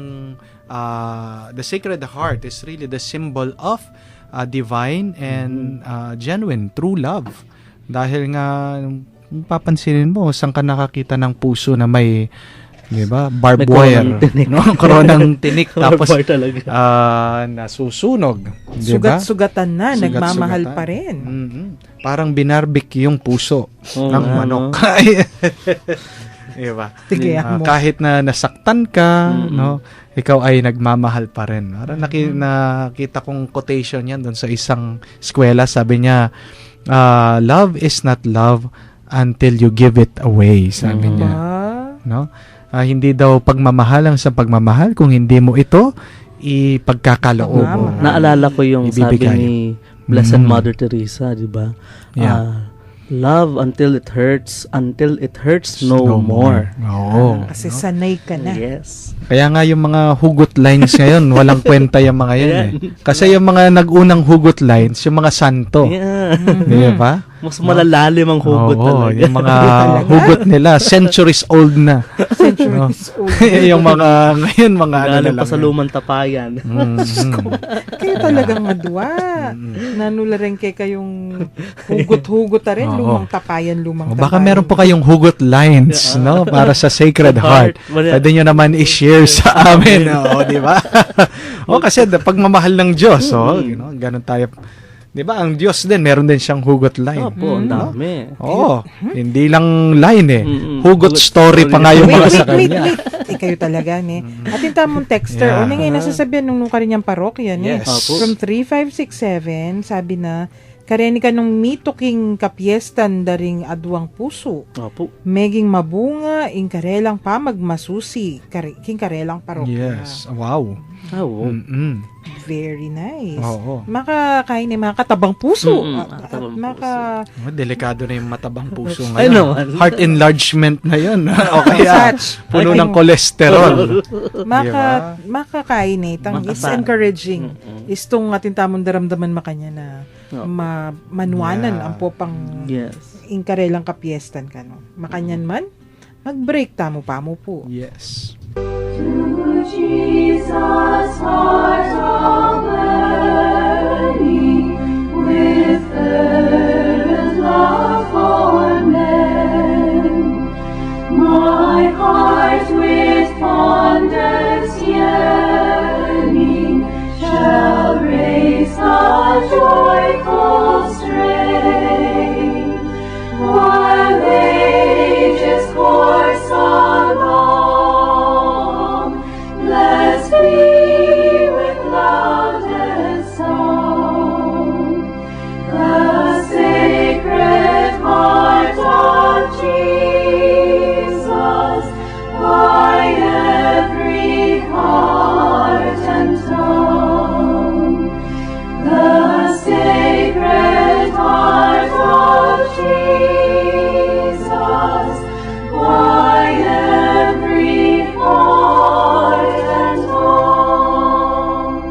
[SPEAKER 4] the Sacred Heart is really the symbol of divine and genuine, true love. Dahil nga, kung papansinin mo, saan ka nakakita ng puso na may, di ba, barbed
[SPEAKER 3] May
[SPEAKER 4] wire.
[SPEAKER 3] koronang tinik.
[SPEAKER 4] No? Koronang tinik. Tapos,
[SPEAKER 3] Bar talaga.
[SPEAKER 4] nasusunog. Di ba?
[SPEAKER 2] Sugat-sugatan na,
[SPEAKER 4] Sugat-sugatan.
[SPEAKER 2] nagmamahal pa rin.
[SPEAKER 4] Mhm. Parang binarbecue yung puso
[SPEAKER 3] Oo
[SPEAKER 4] ng
[SPEAKER 3] nga,
[SPEAKER 4] manok.
[SPEAKER 3] no?
[SPEAKER 4] Diba?
[SPEAKER 2] Tigihan mo.
[SPEAKER 4] Kahit na nasaktan ka,
[SPEAKER 3] Mm-mm.
[SPEAKER 4] no, ikaw ay nagmamahal pa rin. Parang nakita kong quotation yan doon sa isang eskwela. Sabi niya, love is not love until you give it away. Sabi niya. No? Hindi daw pagmamahal ang sa pagmamahal kung hindi mo ito ipagkakaloob.
[SPEAKER 2] Tama.
[SPEAKER 3] Naalala ko yung
[SPEAKER 4] Ibibigay.
[SPEAKER 3] sabi ni Blessed
[SPEAKER 4] Mm.
[SPEAKER 3] Mother Teresa, di ba?
[SPEAKER 4] Yeah.
[SPEAKER 3] Love until it hurts no more.
[SPEAKER 4] Oo.
[SPEAKER 2] Kasi sanay ka na.
[SPEAKER 3] Yes.
[SPEAKER 4] Kaya nga yung mga hugot lines ngayon, walang kwenta yung mga yan eh. Kasi yung mga nag-unang hugot lines, yung mga santo.
[SPEAKER 3] Yeah.
[SPEAKER 4] Di ba?
[SPEAKER 3] Mas malalalim ang hugot
[SPEAKER 4] Oo,
[SPEAKER 3] talaga.
[SPEAKER 4] yung mga hugot nila, centuries old na.
[SPEAKER 2] Centuries old.
[SPEAKER 4] Yung mga, ngayon, mga ano na
[SPEAKER 3] Galing
[SPEAKER 4] lang.
[SPEAKER 3] pa sa lumang tapayan.
[SPEAKER 2] Kayo talagang madwa. Nanula rin kayong hugot-hugot na rin.
[SPEAKER 4] Oo.
[SPEAKER 2] Lumang tapayan, lumang tapayan.
[SPEAKER 4] Baka meron po kayong hugot lines, no? Para sa Sacred Heart. Pwede nyo naman i-share sa amin. Oo, di ba? Kasi pagmamahal ng Diyos, ganun tayo. Di ba? Ang Diyos din, meron din siyang hugot line.
[SPEAKER 3] Opo, ang dami.
[SPEAKER 4] Oo. Hindi lang line eh.
[SPEAKER 3] Mm-mm.
[SPEAKER 4] Hugot story pa nga yung mga sa
[SPEAKER 2] Wait.
[SPEAKER 4] kanya.
[SPEAKER 2] Kayo talaga, ni. At yung tamong texter,
[SPEAKER 4] Yeah.
[SPEAKER 2] ngayon nasasabihan nung kanyang parokya, ni.
[SPEAKER 4] Yes.
[SPEAKER 3] Opo.
[SPEAKER 2] From 3567, sabi na, kareni ka nung mituking kapiestan daring adwang puso.
[SPEAKER 3] Opo.
[SPEAKER 2] Meging mabunga, inkarelang pamagmasusi, king karelang parokya.
[SPEAKER 4] Yes. Wow.
[SPEAKER 3] Oo.
[SPEAKER 4] Mm-mm.
[SPEAKER 2] Very nice.
[SPEAKER 4] Oo.
[SPEAKER 2] Makakain ng mga katabang puso.
[SPEAKER 3] Mm-mm,
[SPEAKER 2] At
[SPEAKER 3] katabang
[SPEAKER 4] Delikado na yung matabang puso
[SPEAKER 3] Ay,
[SPEAKER 4] ngayon.
[SPEAKER 3] naman.
[SPEAKER 4] Heart enlargement na yun. O kaya,
[SPEAKER 2] Such.
[SPEAKER 4] puno
[SPEAKER 2] Ay,
[SPEAKER 4] ng cholesterol.
[SPEAKER 2] Makakain eh. Is
[SPEAKER 3] Makasa-
[SPEAKER 2] encouraging. Is tong ating tamong daramdaman makanya na manuanan
[SPEAKER 4] Yeah.
[SPEAKER 2] ang popang
[SPEAKER 3] Yes.
[SPEAKER 2] inkarelang kapiestan ka, no? Makanyan man, mag-break tamo pa mo po.
[SPEAKER 4] Yes.
[SPEAKER 6] Jesus, heart all burning with fervent love for men. My heart with fondest yearning shall raise a joyful strain, while ages course along. Bless me with loudest song, the sacred heart of Jesus, by every heart and tongue. The sacred heart of Jesus, by every heart and tongue.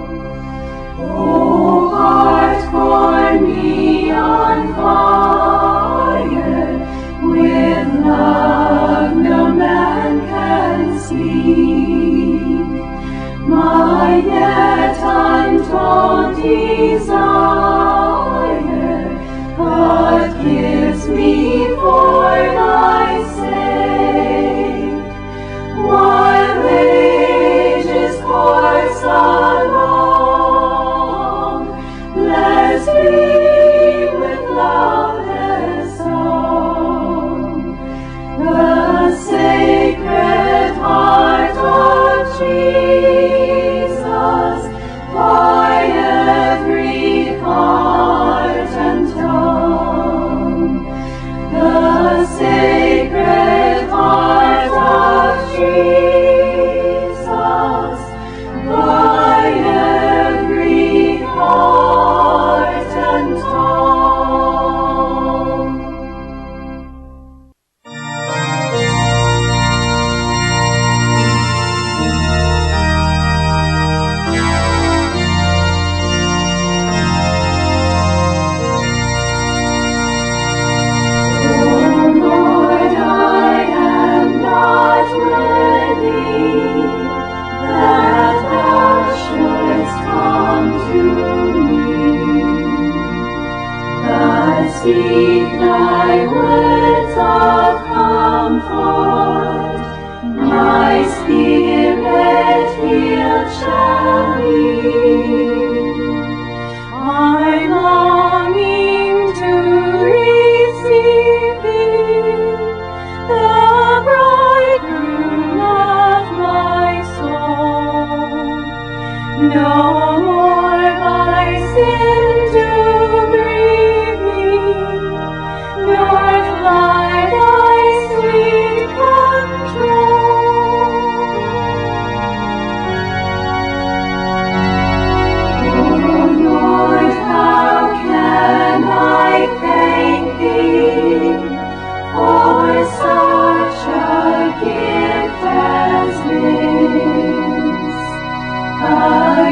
[SPEAKER 6] O heart, for me on fire, with love no man can speak. My yet untold desire, God gives me for thy sake. While ages course along, bless me with loudest song, the sacred heart of Jesus, by every heart and tongue. The sacred heart of Jesus, by every heart and tongue. Lord, I am not worthy that thou shouldst come to me, but speak thy words of comfort, my spirit healed shall be. I'm longing to receive thee, the bridegroom of my soul. No more by sin to grieve me, nor fly thy sweet control. Oh Lord, how can I thank thee for such a gift as this? A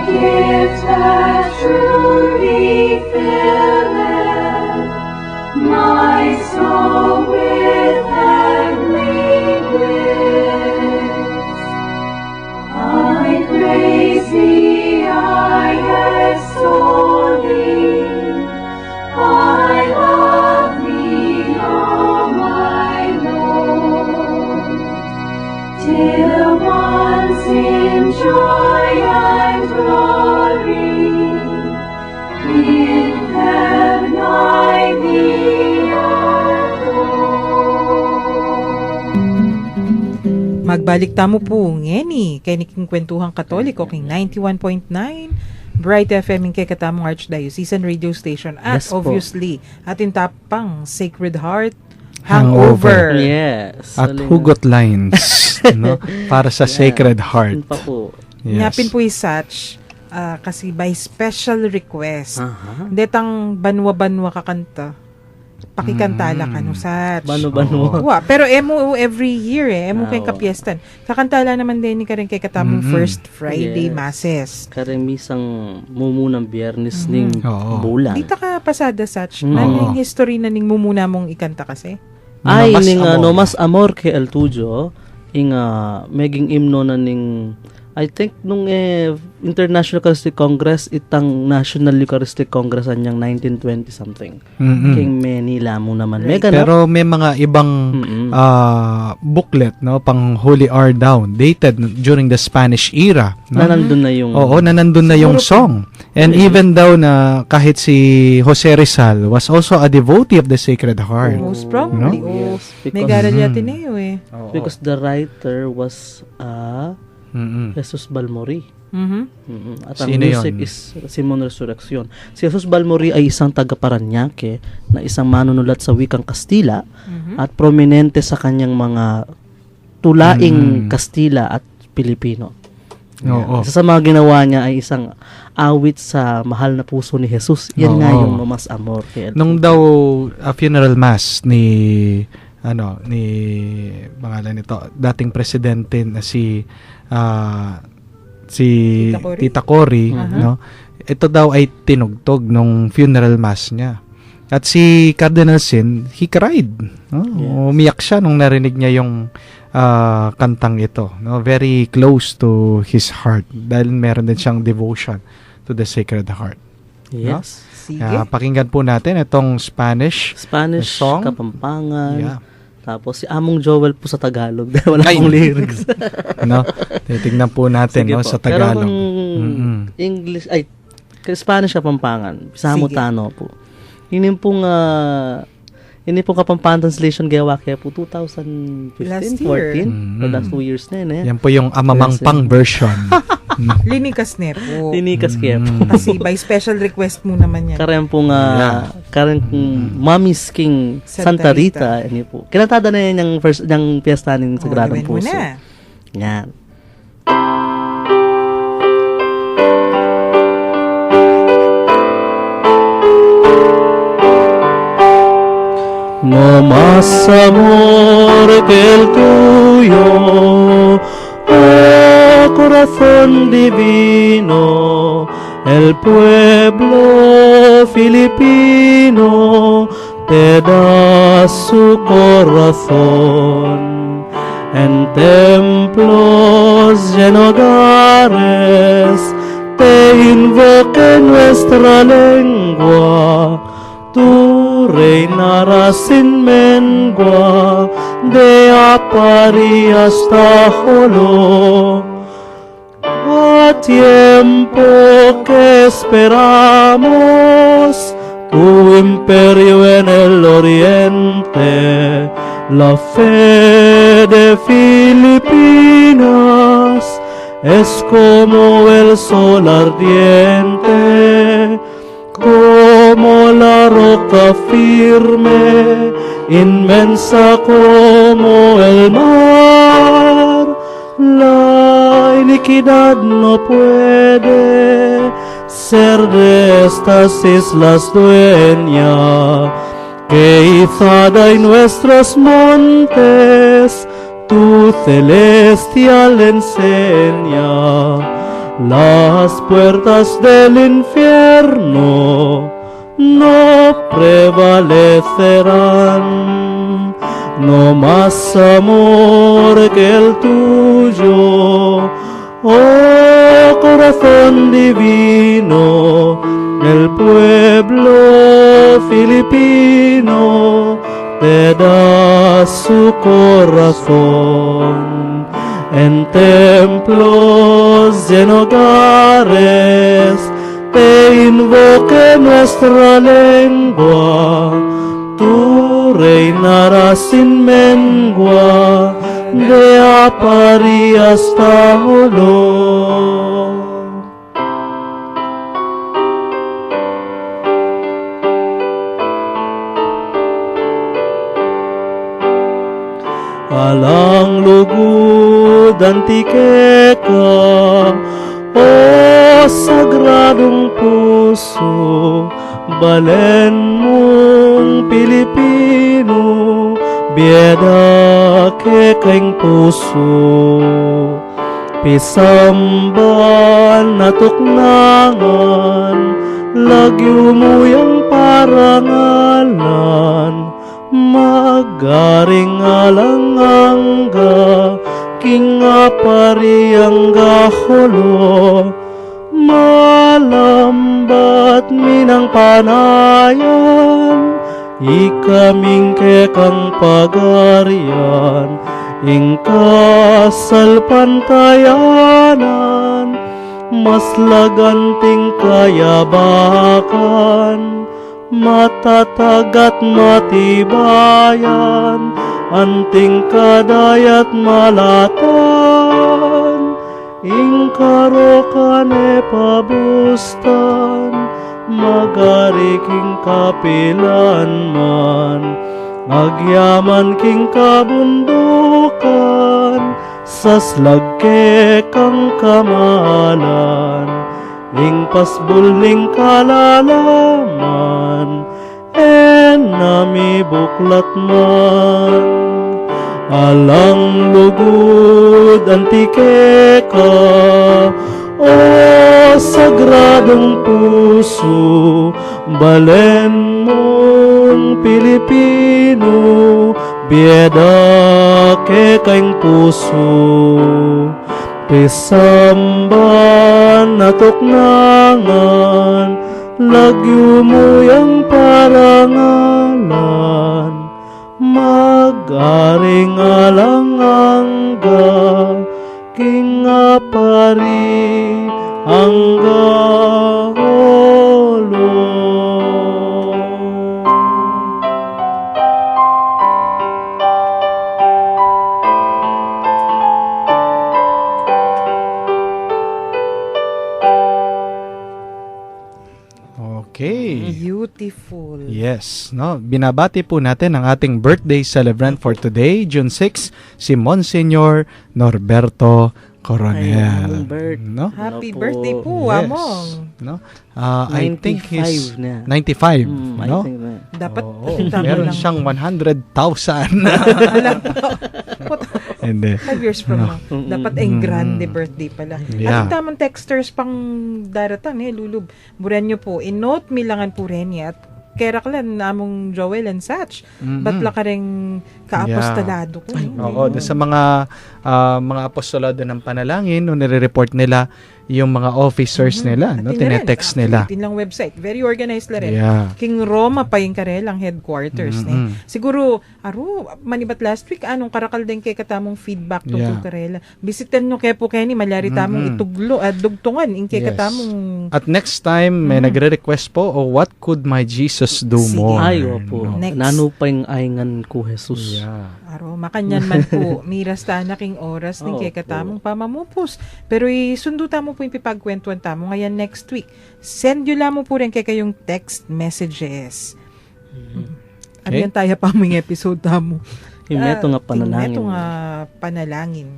[SPEAKER 6] gift that truly filleth my soul with heavenly bliss. I praise thee, I extol thee, I love thee, O my Lord, till once in joy and glory, in heaven I thee adore.
[SPEAKER 2] Magbalik tamo po ngeni kay niking kwentuhang Katoliko king 91.9 Bright FM kay katamong Archdiocesan Radio Station at
[SPEAKER 3] Yes po.
[SPEAKER 2] obviously atin tapang Sacred Heart Hangover.
[SPEAKER 3] Yes.
[SPEAKER 4] At
[SPEAKER 3] Galing.
[SPEAKER 4] hugot lines, no? Para sa Sacred Heart.
[SPEAKER 3] Yun pa po.
[SPEAKER 2] Ngapin po such kasi by special request.
[SPEAKER 3] Aha.
[SPEAKER 2] Detang banwa-banwa kakanta. pakikantala ka no, Sach.
[SPEAKER 3] Bano-bano.
[SPEAKER 2] Wa, pero emo every year emo kay
[SPEAKER 3] Oo.
[SPEAKER 2] kapiestan. Kakantala naman din ni ka rin kay katamong first Friday
[SPEAKER 3] Yes.
[SPEAKER 2] masses.
[SPEAKER 3] Karimisang mumunang biyernes ning
[SPEAKER 4] Oo.
[SPEAKER 3] bulan.
[SPEAKER 2] Dita ka pasada, Sach.
[SPEAKER 3] Mm.
[SPEAKER 2] Ano yung history na ning mumuna mong ikanta kasi?
[SPEAKER 3] Ay,
[SPEAKER 4] Mas
[SPEAKER 3] ning
[SPEAKER 4] amor.
[SPEAKER 3] no mas amor ke el tuyo, ing meging imno na ning I think nung International Eucharistic Congress itang National Eucharistic Congress anyang 1920 something.
[SPEAKER 4] Mm-mm.
[SPEAKER 3] King Manila mo naman.
[SPEAKER 2] Right.
[SPEAKER 3] Mega
[SPEAKER 4] Pero may mga ibang
[SPEAKER 3] Mm-mm.
[SPEAKER 4] booklet, no, pang Holy Hour Down, dated during the Spanish era,
[SPEAKER 3] na
[SPEAKER 4] no?
[SPEAKER 3] nandun na yung
[SPEAKER 4] Oo, na nandun na yung song. And even daw na kahit si Jose Rizal was also a devotee of the Sacred Heart.
[SPEAKER 2] Most probably.
[SPEAKER 4] No?
[SPEAKER 2] Oh,
[SPEAKER 3] Yes,
[SPEAKER 2] may
[SPEAKER 3] because,
[SPEAKER 2] Garalya Ateneo
[SPEAKER 3] because the writer was
[SPEAKER 4] Mm-mm.
[SPEAKER 3] Jesus Balmori.
[SPEAKER 2] Mhm.
[SPEAKER 3] At ang
[SPEAKER 4] Sino
[SPEAKER 3] music
[SPEAKER 4] yun?
[SPEAKER 3] is Simon Resurrection. Si Jesus Balmori ay isang taga Paranaque na isang manunulat sa wikang Kastila at prominente sa kanyang mga tulaing Kastila at Pilipino.
[SPEAKER 4] Oo.
[SPEAKER 3] Isa sa mga ginawa niya ay isang awit sa mahal na puso ni Jesus. Yan nga
[SPEAKER 4] Oo.
[SPEAKER 3] yung No Mas Amor. Kay El
[SPEAKER 4] Nung
[SPEAKER 3] Tuyo.
[SPEAKER 4] daw funeral mass ni pangalan nito, dating presidente na si
[SPEAKER 2] Tita Cory.
[SPEAKER 4] Tita Cory, no? Ito daw ay tinugtog nung funeral mass niya. At si Cardinal Sin, he cried. No? Umiyak siya nung narinig niya yung kantang ito. No? Very close to his heart dahil meron din siyang devotion to the Sacred Heart.
[SPEAKER 3] Yes.
[SPEAKER 2] Sige.
[SPEAKER 4] Pakinggan po natin itong Spanish.
[SPEAKER 3] Spanish,
[SPEAKER 4] song?
[SPEAKER 3] Kapampangan.
[SPEAKER 4] Yeah.
[SPEAKER 3] Tapos si Among Joel po sa Tagalog. Dahil wala
[SPEAKER 4] Ay.
[SPEAKER 3] akong lyrics.
[SPEAKER 4] No? Titignan po natin
[SPEAKER 3] Sige
[SPEAKER 4] no,
[SPEAKER 3] po.
[SPEAKER 4] sa
[SPEAKER 3] Pero
[SPEAKER 4] Tagalog.
[SPEAKER 3] kung English, ay, Spanish Kapampangan, Bisamo
[SPEAKER 2] Sige.
[SPEAKER 3] Tano po. Hindi pong Kapampangan translation gawa kaya po 2015,
[SPEAKER 2] Last year.
[SPEAKER 3] 14. The last 2 years na yun
[SPEAKER 4] Yan po yung amamangpang version.
[SPEAKER 2] Linikas ne po.
[SPEAKER 3] Tinikas kaya po.
[SPEAKER 2] Kasi by special request mo naman yan.
[SPEAKER 3] Karen pong, Karen Mommy's King
[SPEAKER 2] Santa
[SPEAKER 3] Santa Rita. Yan po. Kinantada na yan yung first, yung piyesta ng Sagradong
[SPEAKER 2] gawin mo
[SPEAKER 3] Puso.
[SPEAKER 2] na.
[SPEAKER 3] Yan. No más amor que el tuyo, oh corazón divino, el pueblo filipino te da su corazón. En templos y en hogares te invoque nuestra lengua. Tú reinarás sin mengua, de Apari hasta Jolo. A tiempo que esperamos tu imperio en el oriente, la fe de Filipinas es como el sol ardiente, como la roca firme, inmensa como el mar. La iniquidad no puede ser de estas islas dueña, que izada en nuestros montes tu celestial enseña. Las puertas del infierno no prevalecerán. No más amor que el tuyo, oh corazón divino, el pueblo filipino te da su corazón. En templos y en hogares te invoque nuestra lengua. Tú reinarás sin mengua, de Apari hasta Jolo. Alang lugod antikeka, o sagradong puso, balen mo mong Pilipino, biyeda ke kaing puso. Pisamban na tuknangan, lagyo mo yang parangalan, magaring alangangga, kinga pariyangga holo, malambat minang panayan, ikaming ke kang pagarian, ingkasal pantayanan, mas laganting kayabakan, matatagat matibayan, anting kadayat malatan, ingkarokan e pabustan, magariking kapilan man, agyaman king kabundukan, saslag ke kang kamalan, ing pasbuling kalalaman, nami buklat man. Alang lugod antike ka, o sagradong puso, balen mong Pilipino, biyeda ke kaing puso. Pisamban na tuknangan, lagyo mo yang parangalan, magaring alangangga, kinga pari angga holo.
[SPEAKER 4] Okay.
[SPEAKER 2] Beautiful.
[SPEAKER 4] Yes, no. Binabati po natin ang ating birthday celebrant for today, June 6, si Monsignor Norberto Coronel.
[SPEAKER 3] Ay, Bert.
[SPEAKER 4] No?
[SPEAKER 2] Happy
[SPEAKER 3] Ano po?
[SPEAKER 2] birthday po,
[SPEAKER 4] Yes.
[SPEAKER 2] Among.
[SPEAKER 4] No? I think he's
[SPEAKER 3] 95 na.
[SPEAKER 4] 95,
[SPEAKER 3] I
[SPEAKER 4] no?
[SPEAKER 3] think na.
[SPEAKER 2] Dapat
[SPEAKER 4] Oo,
[SPEAKER 2] tama
[SPEAKER 4] meron
[SPEAKER 2] lang.
[SPEAKER 4] siyang 100,000.
[SPEAKER 2] What,
[SPEAKER 4] Hindi.
[SPEAKER 2] 5 years from now. Dapat ay grande birthday pala.
[SPEAKER 4] Yeah.
[SPEAKER 2] At tamang texters pang daratan, Lulub. Burenyo po, in-note milangan po rin at keraklan namong Joel and Satch. Ba't la ka rin kaapostolado ko?
[SPEAKER 4] Oo, doon sa mga apostolado ng panalangin, no, nire-report nila yung mga officers nila, no, tinetext nila.
[SPEAKER 2] Tin lang website. Very organized la rin.
[SPEAKER 4] Yeah.
[SPEAKER 2] King Roma pa yung karelang headquarters. Siguro, manibat last week, anong karakal din kay katamong feedback tungkol karela. Bisitin nyo kay po Kenny, malyari tamong ituglo at dugtungan in kay
[SPEAKER 4] Yes.
[SPEAKER 2] katamong
[SPEAKER 4] At next time, may nagre-request po, what could my Jesus do
[SPEAKER 2] Sige.
[SPEAKER 4] more?
[SPEAKER 3] Ay, opo.
[SPEAKER 4] No?
[SPEAKER 2] Next.
[SPEAKER 3] Nano pa yung ayngan ko, Jesus.
[SPEAKER 4] Yeah.
[SPEAKER 2] Aro, makanyan man po, miras ta na king oras ning kay katamong pamamupos. Pero isundo tamo po yung pipagkwentuhan tamo ngayon next week. Send nyo lamang po rin kay kayong text messages. Ano
[SPEAKER 4] Okay.
[SPEAKER 2] yan tayo pa mga episode tamo?
[SPEAKER 3] Himeto nga panalangin.
[SPEAKER 2] Himeto nga panalangin.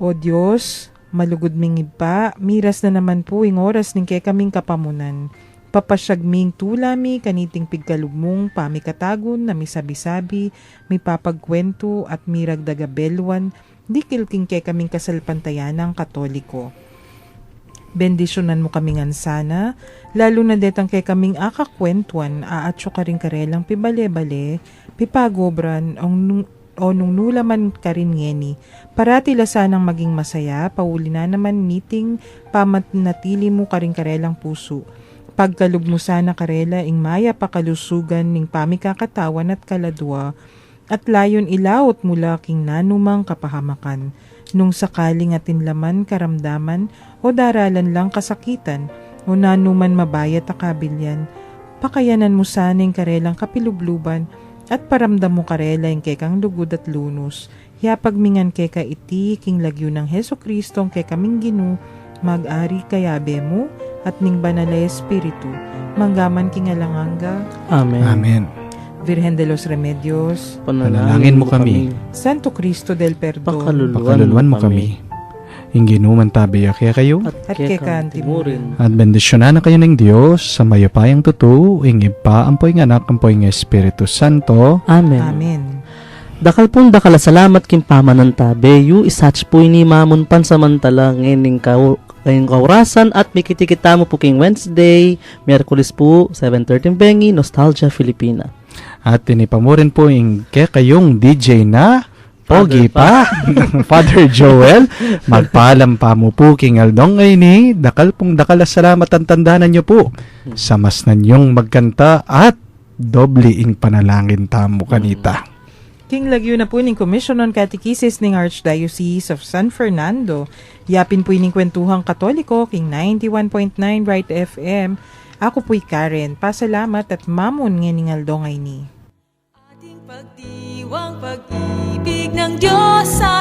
[SPEAKER 2] O Diyos, malugod ming iba, miras na naman po yung oras ning kay kaming kapamunan. Papasyagming tulami, kaniting pigkalugmong, pamikatagon, na misabi-sabi, may papagkwento at miragdagabelwan, di kilking kay kaming kasalpantayanang katoliko. Bendisyonan mo kaming ansana, lalo na detang kay kaming akakwentuan, aatso ka rin karelang pibale-bale, pipagobran, o nung nulaman ka rin ngeni, parati la sanang maging masaya, pauli na naman meeting, pamatnatili mo ka rin karelang puso. Pagkalug mo sana karela, ing maya pakalusugan, ning pamikakatawan at kaladwa, at layon ilaot mula king nanumang kapahamakan, nung sakaling atin laman karamdaman, o daralan lang kasakitan, o nanuman mabayat akabilyan, pakayanan mo sana ing karelang kapilubluban, at paramdam mo karela ing kekang lugod at lunos, yapagmingan keka iti king lagyo ng Heso Kristong kekaming ginu, mag-ari kayabe mo, at ning banal na Espiritu, manggaman kingalanganga,
[SPEAKER 3] Amen.
[SPEAKER 4] Amen.
[SPEAKER 2] Virgen de los Remedios,
[SPEAKER 4] Panalangin mo kami.
[SPEAKER 2] Santo Cristo del Perdón,
[SPEAKER 3] Pakaluluan
[SPEAKER 4] Pakaluluan mo kami. Ingginuman tabi kaya kayo.
[SPEAKER 2] At kay kantimurin.
[SPEAKER 4] At bendisyonan na kayo ng Diyos sa mayapayang tutu, ingipa, ampoy nga anak, ampoy nga Espiritu Santo.
[SPEAKER 3] Amen.
[SPEAKER 2] Amen.
[SPEAKER 3] Dakal pong dakala salamat king pamanan tabe, yu isatch po ni mamon pansamantala ngayong kaurasan at mikitikita mo po king Wednesday, Miyerkules po, 7:13 Bengi, Nostalgia Filipina.
[SPEAKER 4] At tinipamurin po yung kayong DJ na Pogi pa, Father Joel. Magpaalam pa mo po king Aldong ay ni dakal pong dakala salamat ang tandanan nyo po sa mas nanyong magkanta at doble ing panalangin tamo kanita.
[SPEAKER 2] King lagyo na po ning Commission on Catechesis ning Archdiocese of San Fernando. Yapin po ining kwentuhang Katoliko king 91.9 Right FM. Ako po'y Karen. Pasalamat at mamon nga ning Aldong ay ni.
[SPEAKER 7] Ating pagdiwang pag-ibig ng Diyos sa